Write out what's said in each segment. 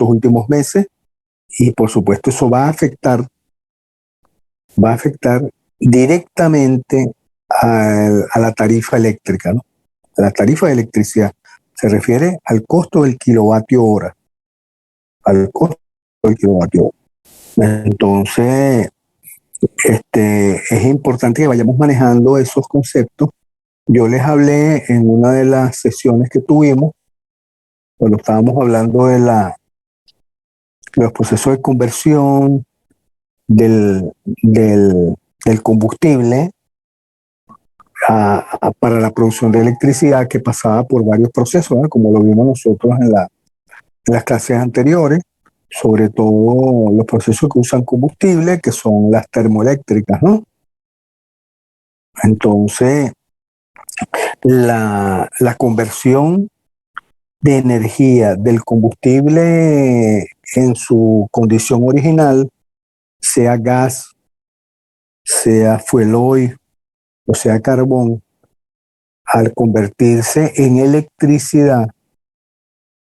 estos últimos meses, y por supuesto eso va a afectar directamente a la tarifa eléctrica, ¿no? A la tarifa de electricidad. Se refiere al costo del kilovatio hora, al costo del kilovatio hora. Entonces, es importante que vayamos manejando esos conceptos. Yo les hablé en una de las sesiones que tuvimos, cuando estábamos hablando de los procesos de conversión del combustible para la producción de electricidad, que pasaba por varios procesos, ¿no? Como lo vimos nosotros en las clases anteriores, sobre todo los procesos que usan combustible, que son las termoeléctricas, ¿no? Entonces, la conversión de energía del combustible en su condición original, sea gas, sea fuel oil o sea carbón, al convertirse en electricidad,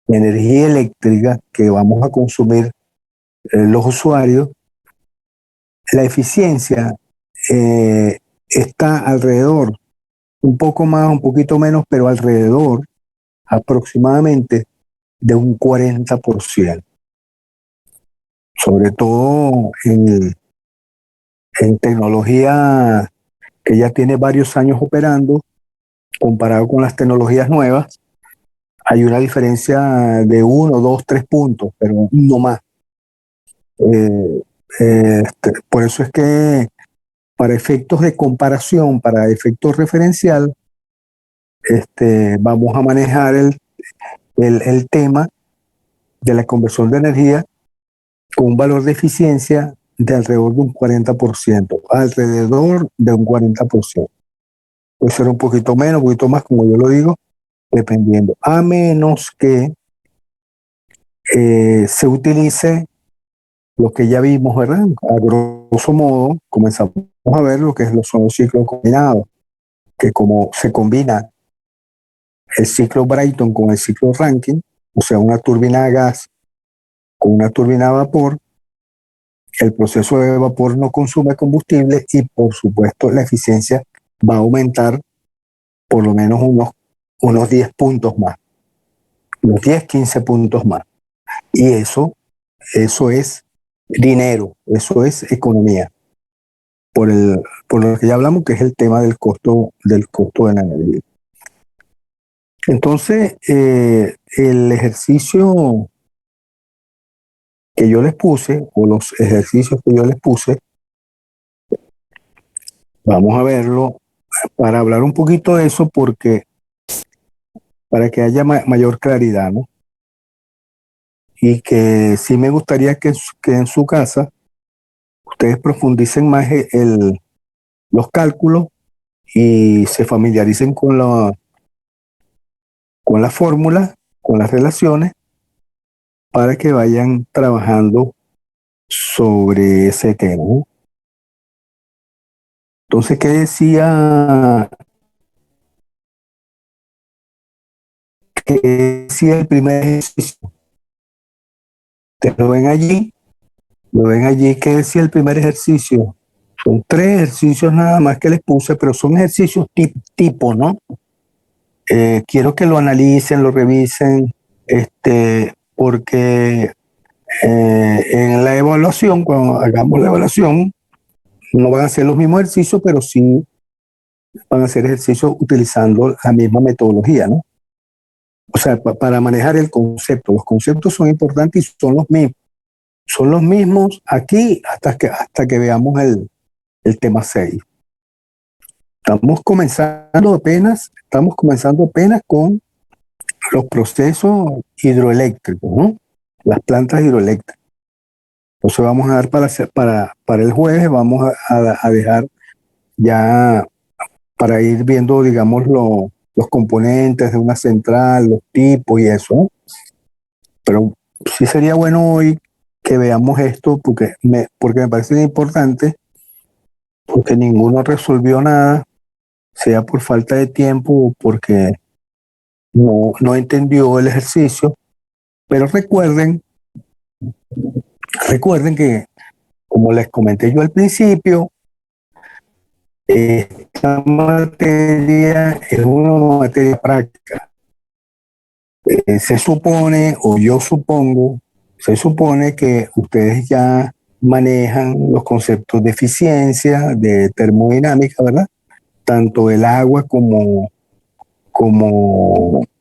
energía eléctrica que vamos a consumir los usuarios, la eficiencia está alrededor, un poco más, un poquito menos, pero alrededor aproximadamente de un 40%, sobre todo en tecnología que ya tiene varios años operando, comparado con las tecnologías nuevas. Hay una diferencia de 1, 2, 3 puntos, pero no más. Por eso es que para efectos de comparación, para efectos referencial, vamos a manejar el tema de la conversión de energía con un valor de eficiencia de alrededor de un 40%, alrededor de un 40%. Puede ser un poquito menos, un poquito más, como yo lo digo, dependiendo, a menos que se utilice lo que ya vimos, ¿verdad? A grosso modo, comenzamos a ver lo que son los ciclos combinados, que como se combina el ciclo Brayton con el ciclo Rankine, o sea, una turbina a gas con una turbina a vapor, el proceso de vapor no consume combustible y, por supuesto, la eficiencia va a aumentar por lo menos unos 10 puntos más, unos 10, 15 puntos más. Y eso es dinero, eso es economía. Por lo que ya hablamos, que es el tema del costo de la energía. Entonces, el ejercicio que yo les puse, o los ejercicios que yo les puse, vamos a verlo para hablar un poquito de eso, porque para que haya mayor claridad, ¿no? Y que sí me gustaría que en su casa ustedes profundicen más los cálculos y se familiaricen con la fórmula, con las relaciones, para que vayan trabajando sobre ese tema, ¿no? Entonces, ¿qué decía el primer ejercicio? ¿Te lo ven allí? ¿Qué decía el primer ejercicio? Son 3 ejercicios nada más que les puse, pero son ejercicios tipo, ¿no? Quiero que lo analicen, lo revisen, porque en la evaluación, cuando hagamos la evaluación, no van a ser los mismos ejercicios, pero sí van a ser ejercicios utilizando la misma metodología, ¿no? O sea, para manejar el concepto. Los conceptos son importantes y son los mismos. Son los mismos aquí hasta que veamos el tema 6. Estamos comenzando apenas con los procesos hidroeléctricos, ¿no? Las plantas hidroeléctricas. Entonces vamos a dar para el jueves, vamos a dejar ya para ir viendo, digamos, los componentes de una central, los tipos y eso, ¿no? Pero sí sería bueno hoy que veamos esto porque me parece importante, porque ninguno resolvió nada, sea por falta de tiempo o porque no entendió el ejercicio. Pero recuerden Recuerden que, como les comenté yo al principio, esta materia es una materia práctica. Se supone, o yo supongo, se supone que ustedes ya manejan los conceptos de eficiencia, de termodinámica, ¿verdad? Tanto el agua como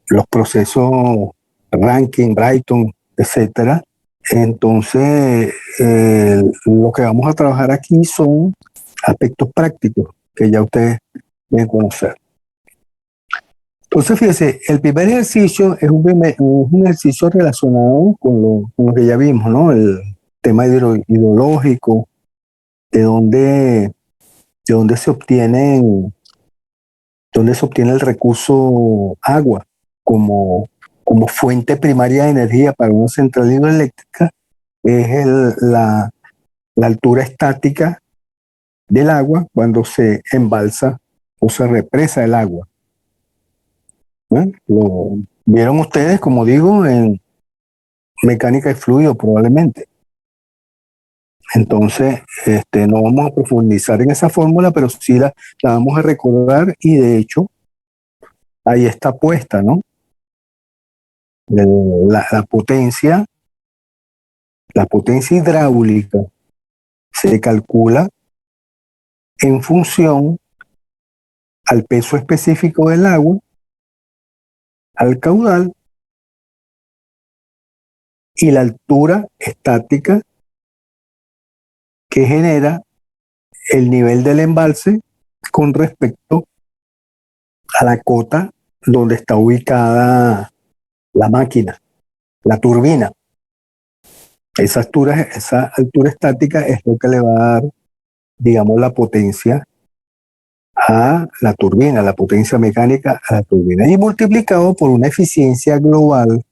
los procesos Rankine, Brighton, etcétera. Entonces, lo que vamos a trabajar aquí son aspectos prácticos que ya ustedes deben conocer. Entonces, fíjese, el primer ejercicio es un ejercicio relacionado con lo que ya vimos, ¿no? El tema hidrológico, de dónde se dónde se obtiene el recurso agua como fuente primaria de energía para una central hidroeléctrica, es la altura estática del agua cuando se embalsa o se represa el agua. Lo vieron ustedes, como digo, en mecánica de fluido probablemente. Entonces, no vamos a profundizar en esa fórmula, pero sí la vamos a recordar y de hecho ahí está puesta, ¿no? La potencia hidráulica se calcula en función al peso específico del agua, al caudal y la altura estática que genera el nivel del embalse con respecto a la cota donde está ubicada la máquina, la turbina. Esa altura estática es lo que le va a dar, digamos, la potencia a la turbina, la potencia mecánica a la turbina, y multiplicado por una eficiencia global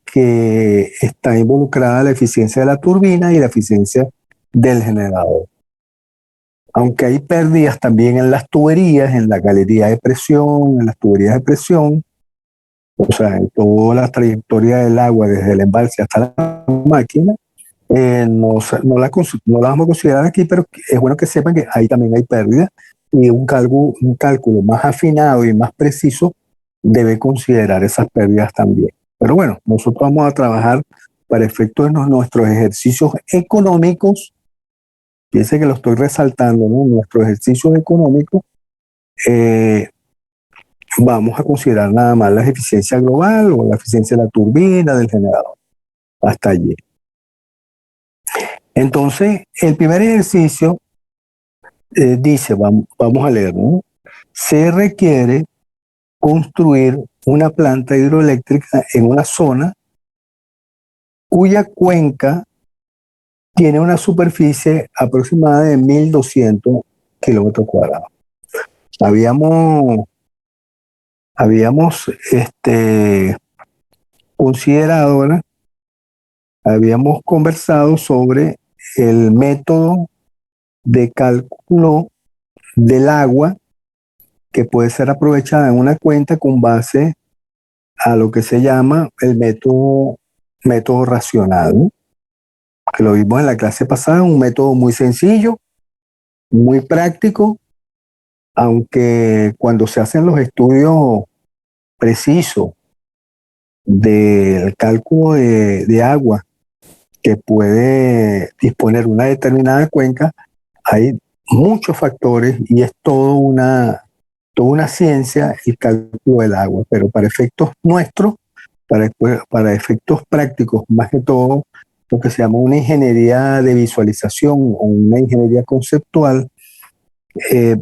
que está involucrada la eficiencia de la turbina y la eficiencia del generador. Aunque hay pérdidas también en las tuberías, en la galería de presión, en las tuberías de presión, o sea, en toda la trayectoria del agua desde el embalse hasta la máquina, no la vamos a considerar aquí, pero es bueno que sepan que ahí también hay pérdidas y un cálculo más afinado y más preciso debe considerar esas pérdidas también. Pero bueno, nosotros vamos a trabajar para efectos de nuestros ejercicios económicos. Fíjense que lo estoy resaltando, ¿no? Nuestros ejercicios económicos, vamos a considerar nada más la eficiencia global o la eficiencia de la turbina, del generador. Hasta allí. Entonces, el primer ejercicio dice, vamos a leer, ¿no? Se requiere construir una planta hidroeléctrica en una zona cuya cuenca tiene una superficie aproximada de 1.200 kilómetros cuadrados. Habíamos considerado, ¿verdad? Habíamos conversado sobre el método de cálculo del agua que puede ser aprovechada en una cuenta con base a lo que se llama el método racional, ¿no? Que lo vimos en la clase pasada, un método muy sencillo, muy práctico, aunque cuando se hacen los estudios precisos del cálculo de agua que puede disponer una determinada cuenca, hay muchos factores y es toda una ciencia el cálculo del agua, pero para efectos nuestros, para efectos prácticos, más que todo lo que se llama una ingeniería de visualización o una ingeniería conceptual,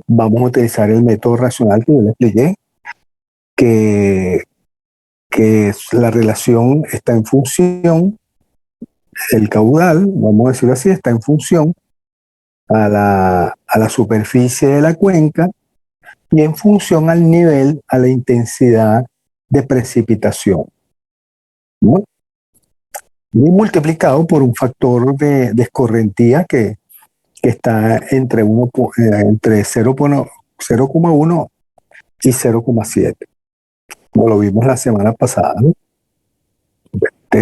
vamos a utilizar el método racional que yo le expliqué, que, la relación está en función, el caudal, vamos a decirlo así, está en función a la superficie de la cuenca y en función al nivel, a la intensidad de precipitación, ¿no? Y multiplicado por un factor de escorrentía que está entre 0,1 y 0,7, como lo vimos la semana pasada, ¿no?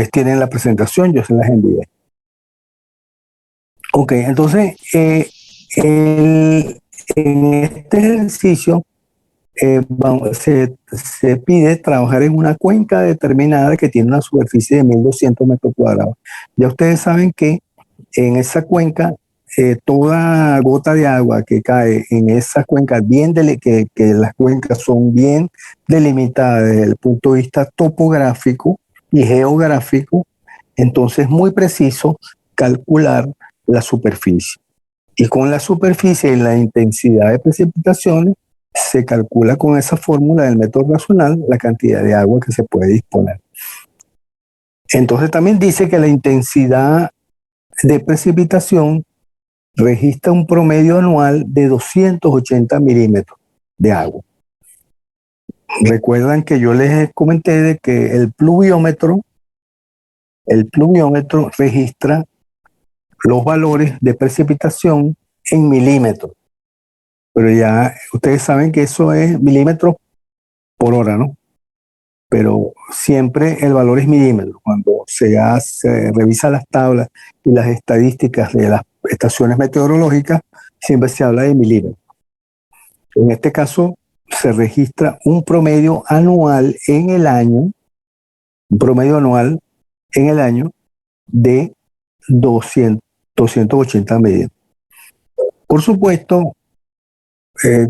ustedes tienen la presentación, yo se las envié. Ok, entonces en este ejercicio se pide trabajar en una cuenca determinada que tiene una superficie de 1.200 metros cuadrados. Ya ustedes saben que en esa cuenca, toda gota de agua que cae en esa cuenca, que las cuencas son bien delimitadas desde el punto de vista topográfico y geográfico, entonces es muy preciso calcular la superficie. Y con la superficie y la intensidad de precipitaciones, se calcula con esa fórmula del método racional la cantidad de agua que se puede disponer. Entonces también dice que la intensidad de precipitación registra un promedio anual de 280 milímetros de agua. Recuerdan que yo les comenté de que el pluviómetro registra los valores de precipitación en milímetros. Pero ya ustedes saben que eso es milímetros por hora, ¿no? Pero siempre el valor es milímetros. Cuando se revisa las tablas y las estadísticas de las estaciones meteorológicas, siempre se habla de milímetros. En este caso, se registra un promedio anual en el año, de 280 medidas. Por supuesto,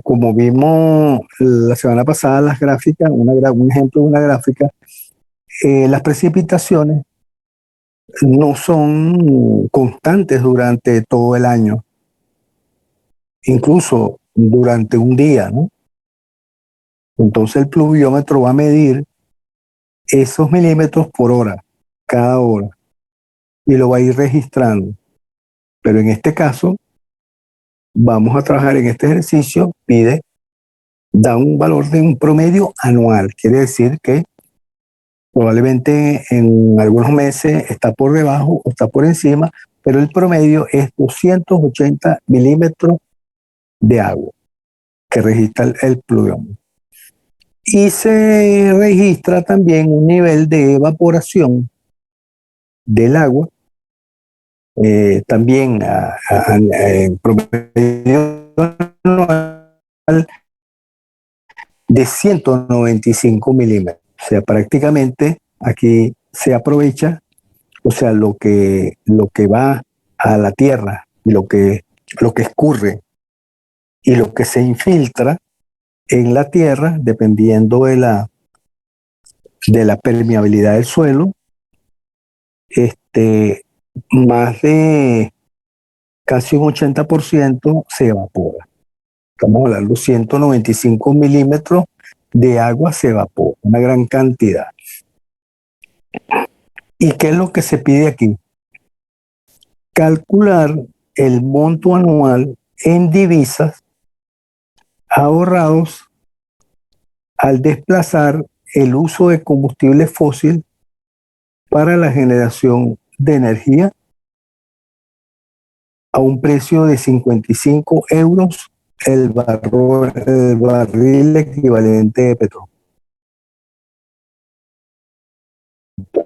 como vimos la semana pasada las gráficas, un ejemplo de una gráfica, las precipitaciones no son constantes durante todo el año, incluso durante un día, ¿no? Entonces el pluviómetro va a medir esos milímetros por hora, cada hora, y lo va a ir registrando. Pero en este caso, vamos a trabajar en este ejercicio, da un valor de un promedio anual, quiere decir que probablemente en algunos meses está por debajo o está por encima, pero el promedio es 280 milímetros de agua que registra el pluviómetro. Y se registra también un nivel de evaporación del agua, también en promedio anual de 195 milímetros. O sea, prácticamente aquí se aprovecha, o sea, lo que va a la tierra y lo que escurre y lo que se infiltra en la tierra, dependiendo de la permeabilidad del suelo, más de casi un 80% se evapora. Estamos hablando de 195 milímetros de agua se evapora, una gran cantidad. ¿Y qué es lo que se pide aquí? Calcular el monto anual en divisas ahorrados al desplazar el uso de combustible fósil para la generación de energía a un precio de 55 euros el barril equivalente de petróleo.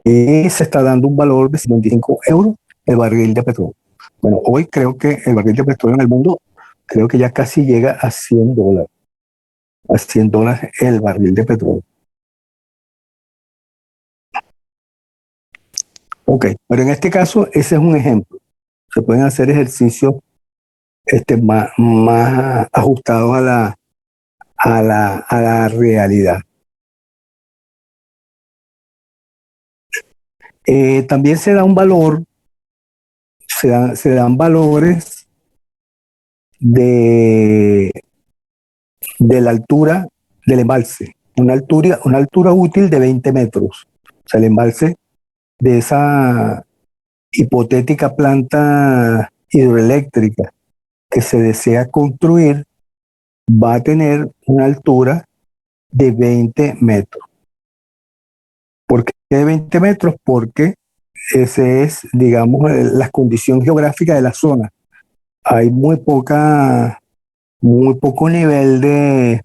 Y se está dando un valor de 55 euros el barril de petróleo. Bueno, hoy creo que el barril de petróleo en el mundo creo que ya casi llega a $100. A $100 el barril de petróleo. Ok, pero en este caso ese es un ejemplo. Se pueden hacer ejercicios más ajustados a la realidad. También se da un valor, se dan valores de la altura del embalse, una altura útil de 20 metros. O sea, el embalse de esa hipotética planta hidroeléctrica que se desea construir va a tener una altura de 20 metros. ¿Por qué de 20 metros? Porque ese es, digamos, la condición geográfica de la zona. Hay muy poco nivel de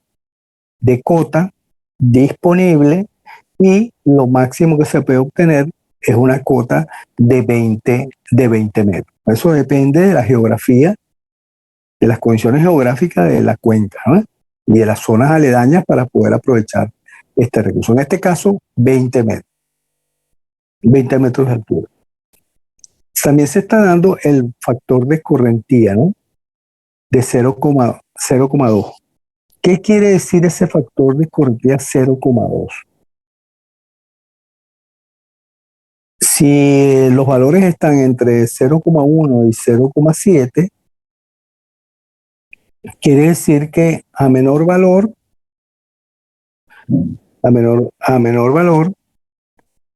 cota disponible y lo máximo que se puede obtener es una cota de 20 metros. Eso depende de la geografía, de las condiciones geográficas de la cuenca, ¿no? Y de las zonas aledañas para poder aprovechar este recurso. En este caso, 20 metros. 20 metros de altura. También se está dando el factor de escorrentía, ¿no? De 0,2. ¿Qué quiere decir ese factor de escorrentía 0,2? Si los valores están entre 0,1 y 0,7, quiere decir que a menor valor,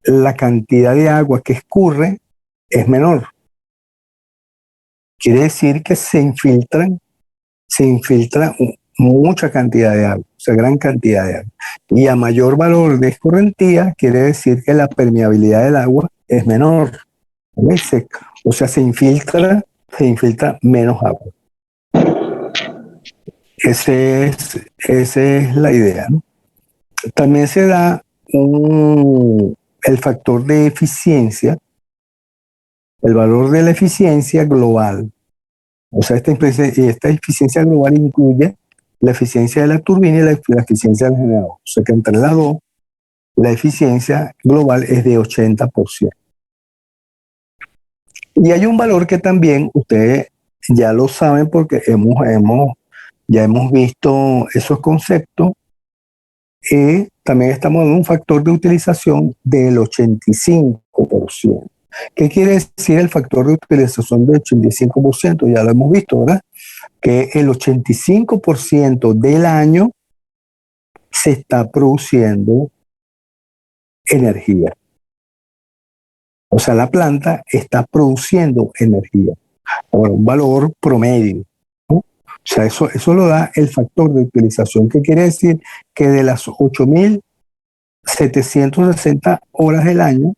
la cantidad de agua que escurre es menor. Quiere decir que se infiltra mucha cantidad de agua, o sea, gran cantidad de agua. Y a mayor valor de escorrentía, quiere decir que la permeabilidad del agua es menor. O sea, se infiltra menos agua. Esa es la idea, ¿no? También se da el factor de eficiencia, el valor de la eficiencia global. O sea, esta eficiencia global incluye la eficiencia de la turbina y la eficiencia del generador. O sea, que entre las dos, la eficiencia global es de 80%. Y hay un valor que también ustedes ya lo saben porque ya hemos visto esos conceptos. También estamos en un factor de utilización del 85%. ¿Qué quiere decir el factor de utilización del 85%? Ya lo hemos visto, ¿verdad? Que el 85% del año se está produciendo energía. O sea, la planta está produciendo energía. Bueno, un valor promedio, ¿no? O sea, eso lo da el factor de utilización, que quiere decir que de las 8.760 horas del año,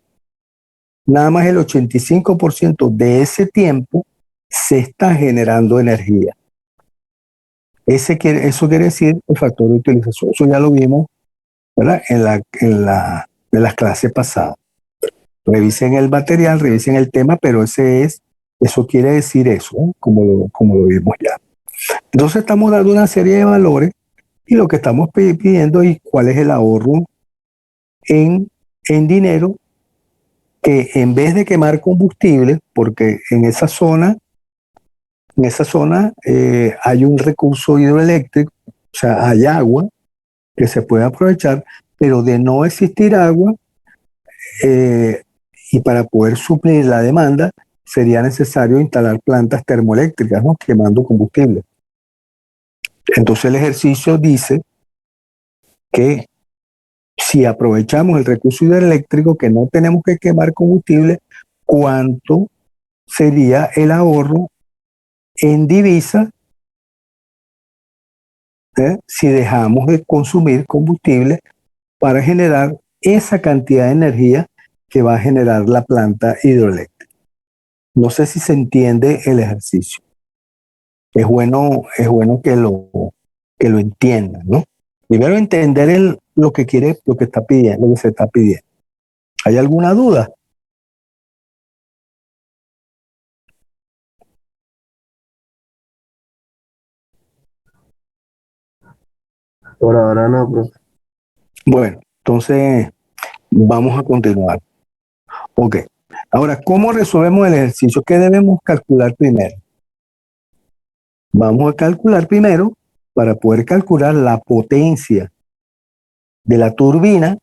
nada más el 85% de ese tiempo se está generando energía. Eso quiere decir el factor de utilización. Eso ya lo vimos, ¿verdad? En las clases pasadas. Revisen el material, revisen el tema, pero eso quiere decir eso, ¿no? como lo vimos ya. Entonces estamos dando una serie de valores y lo que estamos pidiendo es cuál es el ahorro en dinero, que en vez de quemar combustible, porque en esa zona hay un recurso hidroeléctrico, o sea, hay agua que se puede aprovechar, pero de no existir agua, y para poder suplir la demanda, sería necesario instalar plantas termoeléctricas, ¿no? Quemando combustible. Entonces el ejercicio dice que si aprovechamos el recurso hidroeléctrico, que no tenemos que quemar combustible, ¿cuánto sería el ahorro en divisa si dejamos de consumir combustible para generar esa cantidad de energía que va a generar la planta hidroeléctrica? No sé si se entiende el ejercicio. Es bueno que lo entiendan, ¿no? Primero entender lo que está pidiendo, lo que se está pidiendo. ¿Hay alguna duda? Por ahora no, profe. Bueno, entonces vamos a continuar. Ok. Ahora, ¿cómo resolvemos el ejercicio? ¿Qué debemos calcular primero? Vamos a calcular primero, para poder calcular la potencia de la turbina,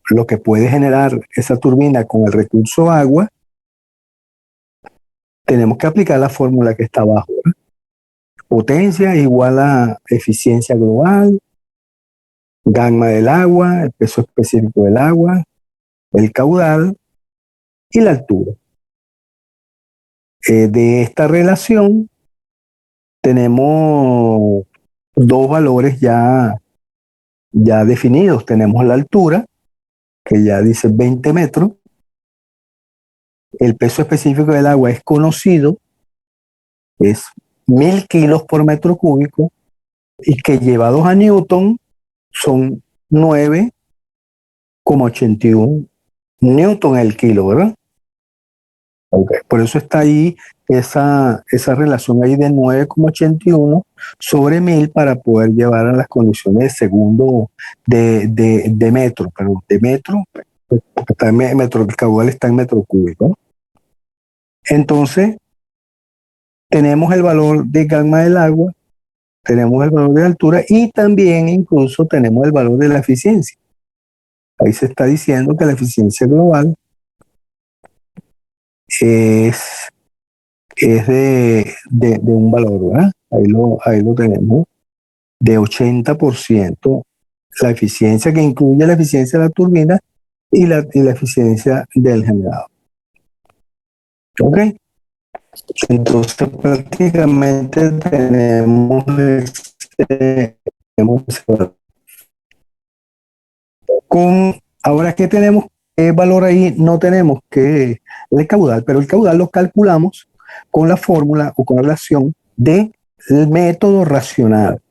lo que puede generar esa turbina con el recurso agua, tenemos que aplicar la fórmula que está abajo, ¿verdad? Potencia igual a eficiencia global, gamma del agua, el peso específico del agua, el caudal y la altura. De esta relación tenemos dos valores ya definidos. Tenemos la altura, que ya dice 20 metros. El peso específico del agua es conocido, es 1000 kilos por metro cúbico, y que llevados a Newton son 9,81 Newton el kilo, ¿verdad? Okay. Por eso está ahí esa relación ahí de 9,81 sobre 1000 para poder llevar a las condiciones de segundo de metro, perdón, de metro, porque está en metro, el caudal está en metro cúbico, ¿no? Entonces, tenemos el valor de gamma del agua, tenemos el valor de altura y también incluso tenemos el valor de la eficiencia. Ahí se está diciendo que la eficiencia global es de un valor, ¿verdad? Ahí lo tenemos, de 80%, la eficiencia que incluye la eficiencia de la turbina y la eficiencia del generador. ¿Ok? Entonces prácticamente ahora que tenemos, ¿qué valor ahí? No tenemos que el caudal, pero el caudal lo calculamos con la fórmula o con la relación del método racional,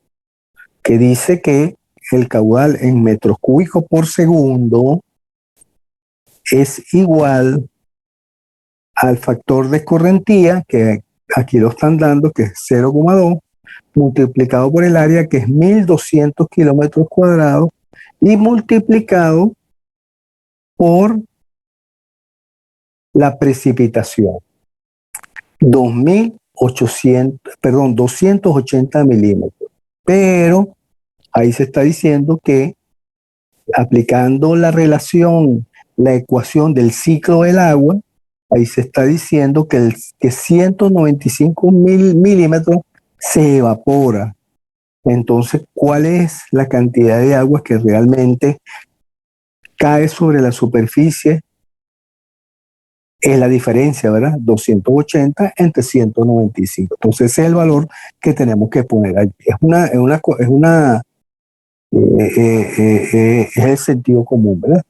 que dice que el caudal en metros cúbicos por segundo es igual al factor de escorrentía, que aquí lo están dando, que es 0,2, multiplicado por el área, que es 1200 kilómetros cuadrados, y multiplicado por la precipitación, 280 milímetros. Pero ahí se está diciendo que aplicando la relación, la ecuación del ciclo del agua, ahí se está diciendo que 195 milímetros se evapora. Entonces, ¿cuál es la cantidad de agua que realmente cae sobre la superficie? Es la diferencia, ¿verdad? 280 entre 195. Entonces, ese es el valor que tenemos que poner ahí. Es el sentido común, ¿verdad?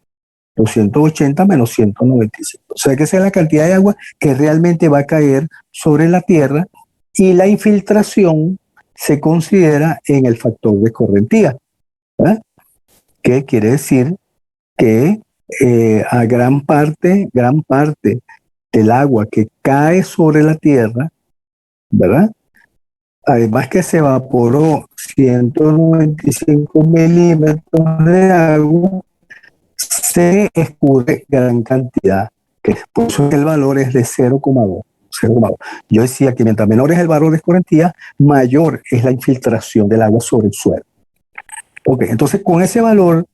280 menos 195. O sea que esa es la cantidad de agua que realmente va a caer sobre la Tierra, y la infiltración se considera en el factor de escorrentía, ¿verdad? Que quiere decir que a gran parte del agua que cae sobre la Tierra, ¿verdad? Además que se evaporó 195 milímetros de agua, se escurre gran cantidad, que por eso el valor es de 0,2. Yo decía que mientras menor es el valor de escorrentía, mayor es la infiltración del agua sobre el suelo. Ok, entonces con ese valor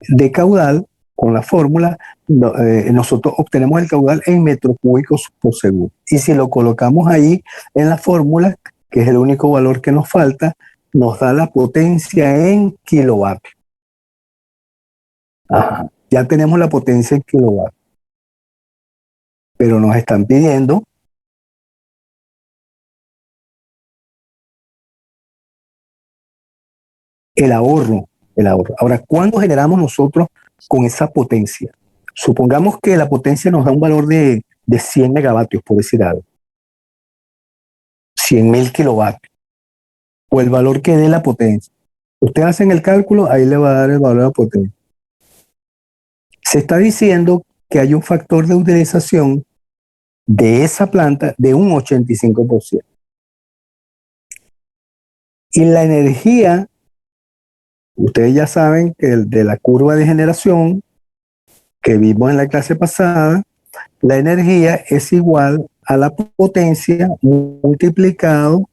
de caudal, con la fórmula, nosotros obtenemos el caudal en metros cúbicos por segundo. Y si lo colocamos ahí en la fórmula, que es el único valor que nos falta, nos da la potencia en kilovatios. Ajá. Ya tenemos la potencia en kilovatios. Pero nos están pidiendo el ahorro. Ahora, ¿cuándo generamos nosotros con esa potencia? Supongamos que la potencia nos da un valor de 100 megavatios, por decir algo. 100.000 kilovatios. O el valor que dé la potencia. Ustedes hacen el cálculo, ahí le va a dar el valor de la potencia. Se está diciendo que hay un factor de utilización de esa planta de un 85%. Y la energía, ustedes ya saben que de la curva de generación que vimos en la clase pasada, la energía es igual a la potencia multiplicado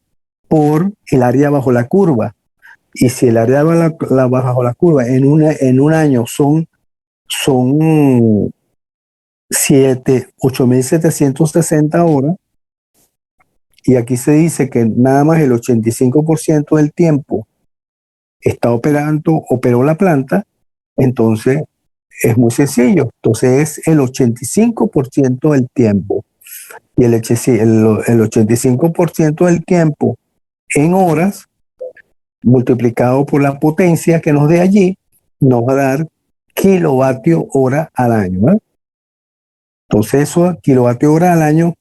por el área bajo la curva. Y si el área bajo la curva en un año son 8.760 horas, y aquí se dice que nada más el 85% del tiempo operó la planta, entonces es muy sencillo. Entonces es el 85% del tiempo. Y el 85% del tiempo en horas, multiplicado por la potencia que nos dé allí, nos va a dar kilovatio hora al año, ¿eh? Entonces eso, kilovatio hora al año,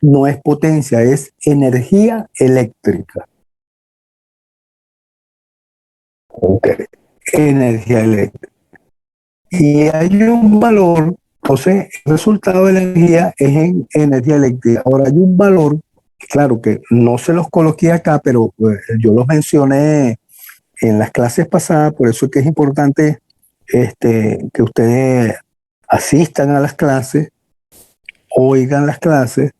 no es potencia, es energía eléctrica. Ok, energía eléctrica. Y hay un valor Entonces, el resultado de la energía es en energía eléctrica. Ahora, hay un valor, claro que no se los coloqué acá, pero yo los mencioné en las clases pasadas, por eso es que es importante que ustedes asistan a las clases, oigan las clases,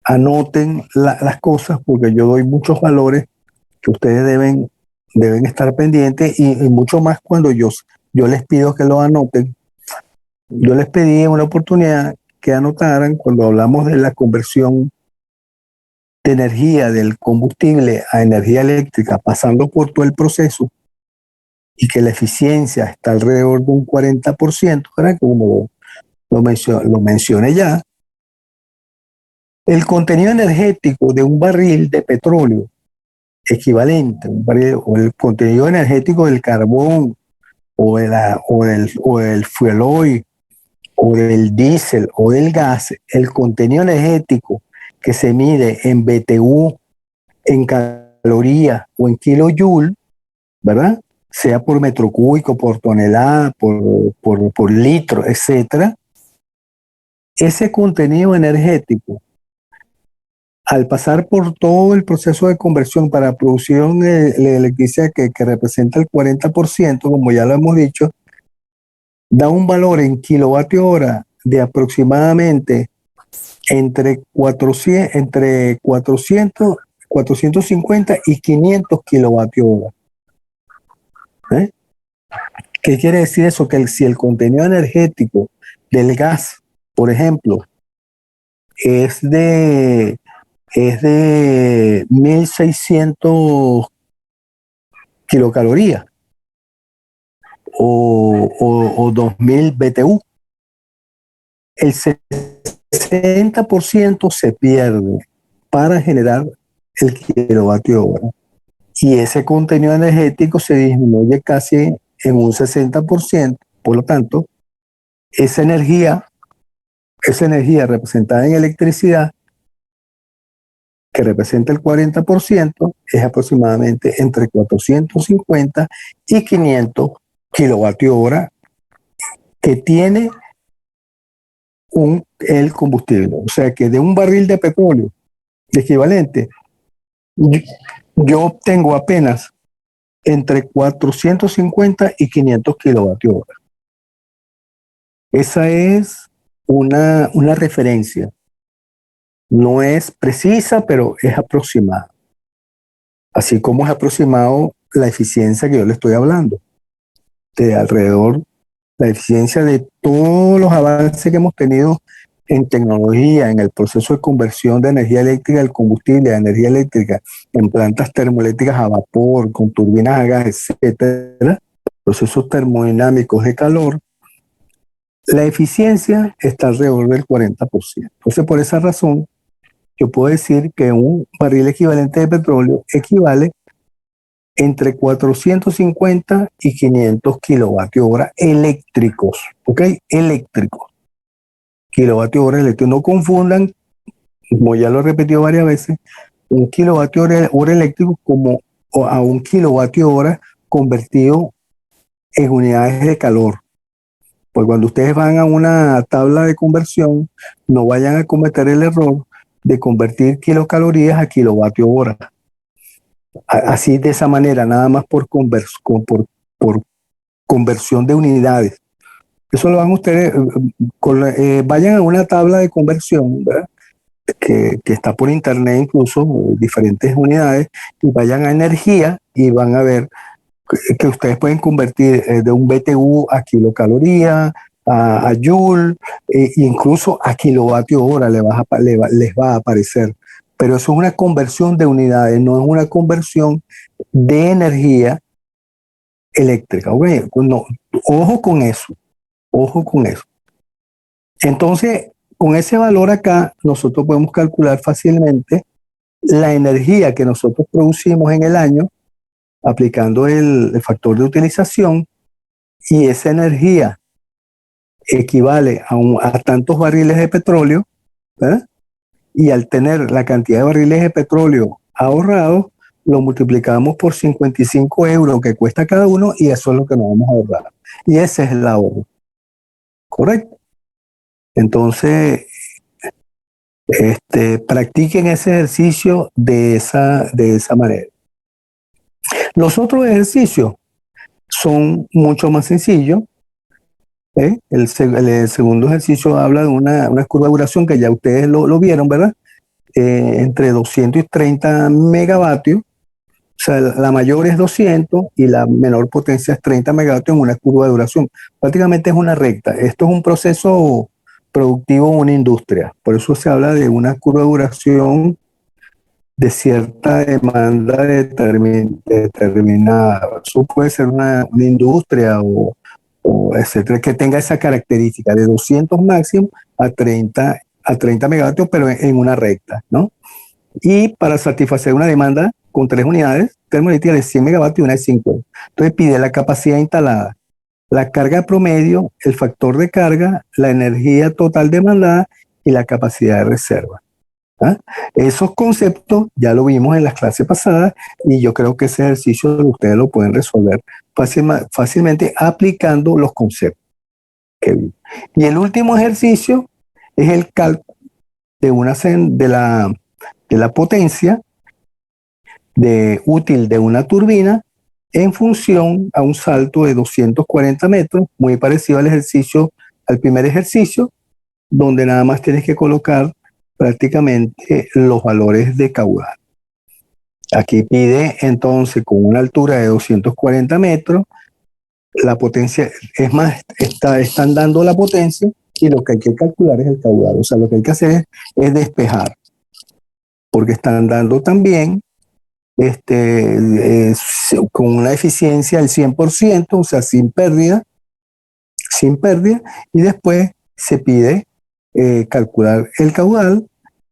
anoten las cosas, porque yo doy muchos valores que ustedes deben estar pendientes y mucho más cuando yo les pido que lo anoten. Yo les pedí una oportunidad que anotaran cuando hablamos de la conversión de energía del combustible a energía eléctrica, pasando por todo el proceso, y que la eficiencia está alrededor de un 40%, ¿verdad? Como lo mencioné ya. El contenido energético de un barril de petróleo equivalente, un barril, o el contenido energético del carbón o del fuel oil o del diésel o del gas, el contenido energético que se mide en BTU, en calorías o en kilojoule, ¿verdad? Sea por metro cúbico, por tonelada, por litro, etcétera. Ese contenido energético, al pasar por todo el proceso de conversión para producción de la electricidad que representa el 40%, como ya lo hemos dicho, da un valor en kilovatio hora de aproximadamente entre 450 y 500 kilovatios hora. ¿Eh? ¿Qué quiere decir eso? Que si el contenido energético del gas, por ejemplo, es de 1600 kilocalorías o 2000 BTU, el 60% se pierde para generar el kilovatio hora. Y ese contenido energético se disminuye casi en un 60%. Por lo tanto, esa energía representada en electricidad, que representa el 40%, es aproximadamente entre 450 y 500 kilovatios hora que tiene el combustible. O sea que de un barril de petróleo equivalente, yo obtengo apenas entre 450 y 500 kilovatios hora. Esa es una referencia. No es precisa, pero es aproximada. Así como es aproximado la eficiencia que yo le estoy hablando, de alrededor, la eficiencia de todos los avances que hemos tenido en tecnología, en el proceso de conversión de energía eléctrica al combustible, de energía eléctrica, en plantas termoeléctricas a vapor, con turbinas a gas, etcétera, procesos termodinámicos de calor, la eficiencia está alrededor del 40%. Entonces, por esa razón, yo puedo decir que un barril equivalente de petróleo equivale entre 450 y 500 kilovatios hora eléctricos, ¿ok? Eléctricos. Kilovatios hora eléctricos. No confundan, como ya lo he repetido varias veces, un kilovatio hora eléctrico como a un kilovatio hora convertido en unidades de calor. Pues cuando ustedes van a una tabla de conversión, no vayan a cometer el error de convertir kilocalorías a kilovatio hora. Así, de esa manera, nada más por conversión de unidades. Eso lo van ustedes, vayan a una tabla de conversión, ¿verdad? Que está por internet incluso, diferentes unidades, y vayan a energía y van a ver que ustedes pueden convertir de un BTU a kilocaloría, a joule, incluso a kilovatio hora les va a aparecer. Pero eso es una conversión de unidades, no es una conversión de energía eléctrica. ¿Okay? No, ojo con eso, ojo con eso. Entonces, con ese valor acá, nosotros podemos calcular fácilmente la energía que nosotros producimos en el año aplicando el factor de utilización, y esa energía equivale a tantos barriles de petróleo, ¿verdad? Y al tener la cantidad de barriles de petróleo ahorrados, lo multiplicamos por 55 euros que cuesta cada uno y eso es lo que nos vamos a ahorrar. Y ese es el ahorro. ¿Correcto? Entonces, practiquen ese ejercicio de esa manera. Los otros ejercicios son mucho más sencillos. El segundo ejercicio habla de una curva de duración que ya ustedes lo vieron, ¿verdad? Entre 230 megavatios, o sea, la mayor es 200 y la menor potencia es 30 megavatios en una curva de duración. Prácticamente es una recta. Esto es un proceso productivo en una industria. Por eso se habla de una curva de duración de cierta demanda determinada. Eso puede ser una industria o etcétera, que tenga esa característica de 200 máximo a 30 megavatios, pero en una recta, ¿no? Y para satisfacer una demanda con 3 unidades termoeléctricas de 100 megavatios y una de 50. Entonces pide la capacidad instalada, la carga promedio, el factor de carga, la energía total demandada y la capacidad de reserva. ¿Ah? Esos conceptos ya lo vimos en las clases pasadas y yo creo que ese ejercicio ustedes lo pueden resolver fácilmente aplicando los conceptos que vimos. Y el último ejercicio es el cálculo de la potencia útil de una turbina en función a un salto de 240 metros, muy parecido al primer ejercicio, donde nada más tienes que colocar prácticamente los valores de caudal. Aquí pide entonces con una altura de 240 metros, la potencia, es más, están dando la potencia y lo que hay que calcular es el caudal. O sea, lo que hay que hacer es despejar, porque están dando también con una eficiencia del 100%, o sea, sin pérdida, y después se pide calcular el caudal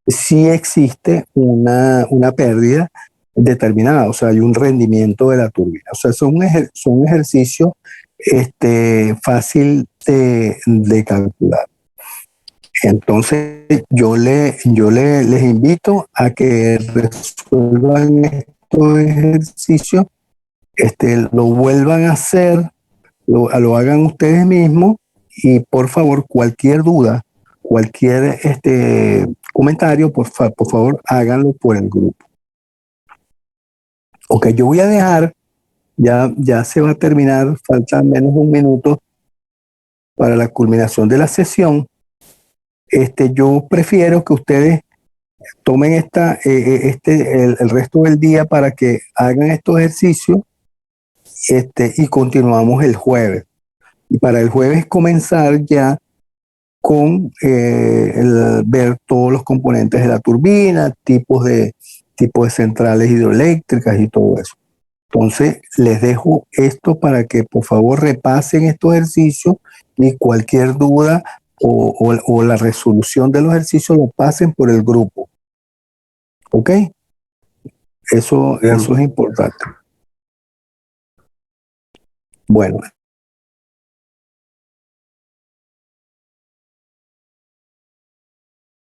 si existe una pérdida determinada, o sea, hay un rendimiento de la turbina. O sea, son un ejercicio fácil de calcular. Entonces, les invito a que resuelvan estos ejercicios, lo vuelvan a hacer, lo hagan ustedes mismos y por favor, cualquier duda, cualquier comentario, por favor, háganlo por el grupo. Ok, yo voy a dejar, ya se va a terminar, falta menos de un minuto para la culminación de la sesión. Yo prefiero que ustedes tomen el resto del día para que hagan estos ejercicios y continuamos el jueves. Y para el jueves comenzar ya con ver todos los componentes de la turbina, tipos de centrales hidroeléctricas y todo eso. Entonces, les dejo esto para que por favor repasen estos ejercicios y cualquier duda o la resolución de los ejercicios lo pasen por el grupo. ¿Ok? Eso es importante. Bueno,